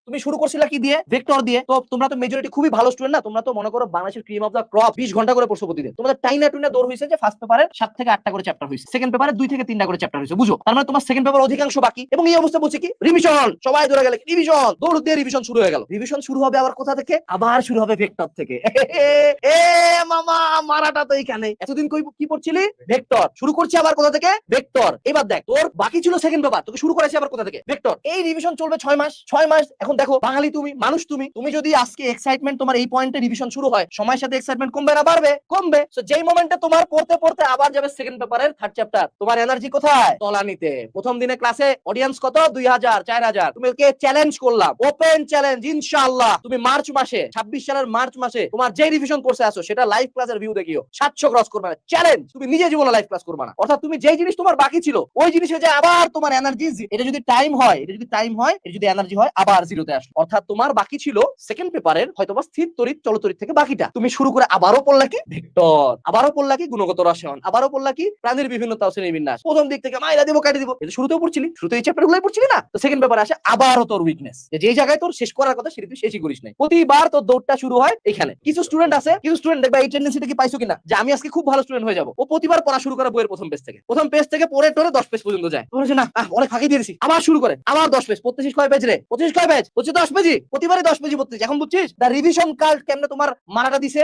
তুমি শুরু করছিলা কি দিয়ে? ভেক্টর দিয়ে। তো তোমরা তো মেজরিটি খুবই ভালো স্টুডেন্ট না, তোমরা তো মনে করো বাংলাদেশের ক্রিম অফ দ্য ক্রপ 20 ঘন্টা করে পড়ছো প্রতিদিন। তোমাদের টাইনা টুইনা দৌড় হয়েছে যে ফার্স্ট পেপারে 7 থেকে 8টা করে চ্যাপ্টার হয়েছে, সেকেন্ড পেপারে 2 থেকে 3টা করে চ্যাপ্টার হয়েছে। বুঝো, তার মানে তোমার সেকেন্ড পেপার অধিকাংশ বাকি। এবং এই অবস্থা বলছে কি রিভিশন, সবাই ধরে গেলে রিভিশন, দৌড় দিয়ে রিভিশন শুরু হয়ে গেল। রিভিশন শুরু হবে আবার কোথা থেকে? আবার শুরু হবে ভেক্টর থেকে। এ মামা, মারাটা তো এইখানে। এতদিন কি পড়ছিলি? ভেক্টর। শুরু করছি আবার কোথা থেকে? ভেক্টর। এবার দেখ, তোর বাকি ছিল সেকেন্ড পেপার, তোকে শুরু করেছি আবার কোথা থেকে? ভেক্টর। এই রিভিশন চলবে 6 মাস। 6 মাস। এখন দেখো, বাঙালি তুমি, মানুষ তুমি, তুমি যদি আজকে এক্সাইটমেন্ট তোমার এই পয়েন্টে রিভিশন শুরু হয়, সময়ের সাথে এক্সাইটমেন্ট কমবে না বাড়বে? কমবে। সো যেই মোমেন্টে তোমার পড়তে পড়তে আবার যাবে সেকেন্ড পেপারের থার্ড চ্যাপ্টার, তোমার এনার্জি কোথায়? তলানিতে। প্রথম দিনে ক্লাসে অডিয়েন্স কত? 2000 4000। তুমি ওকে চ্যালেঞ্জ করলাম, ওপেন চ্যালেঞ্জ, ইনশাআল্লাহ তুমি মার্চ মাসে 26 সালের মার্চ মাসে তোমার যে রিভিশন কোর্সে আসো সেটা লাইভ ক্লাসের ভিউ দেখিও, 700 ক্রস করবে না। চ্যালেঞ্জ, তুমি নিজে জীবনে লাইভ ক্লাস করবে না। অর্থাৎ তুমি যেই জিনিস তোমার বাকি ছিল ওই জিনিসে যে আবার তোমার এনার্জি, এটা যদি টাইম হয়, এটা যদি এনার্জি হয়, আবার জিরোতে আসলো। অর্থাৎ তোমার বাকি ছিল সেকেন্ড পেপারের হয়তোবা স্থির তড়িৎ চলতড়িৎ থেকে বাকিটা, তুমি শুরু করে আবারও পড়লা কি ভেক্টর, আবারও পড়লা কি গুণগত রসায়ন, আবারও পড়লা কি প্রাণীর বিভিন্নতা ও শ্রেণীবিন্যাস। প্রথম দিক থেকে মাইরা দিব কাটি দিব, এটা শুরুতেও পড়ছিলি, শুরুতে এই চ্যাপ্টার গুলোই পড়ছিলি না। তো সেকেন্ড পেপারে আসে আবারও তোর উইকনেস, যেই জায়গায় তোর শেষ করার কথা সেটা তুই শেষই করিস নাই। প্রতিবার তোর দৌড়টা শুরু হয় এখানে। কিছু স্টুডেন্ট আছে, কিছু স্টুডেন্ট দেখবা এই টেন্ডেন্সিটা কি পাইছো কিনা, যে আমি আজকে খুব ভালো স্টুডেন্ট হয়ে যাবো। ও প্রতিবার পড়া শুরু করে বইয়ের প্রথম পেজ থেকে পড়ে টরে 10 পেজ পর্যন্ত যায়। বলেছে না অনেক ফাঁকি দিয়েছি, আবার শুরু করে আবার 10 পেজ। 25 কয় পেজ রে? 25 কয় পেজ? 10 পেজই, প্রতিবারই 10 পেজই পড়তেছি। এখন বুঝছিস দা রিভিশন কার্ড কেমনে তোমার মারাটা দিছে?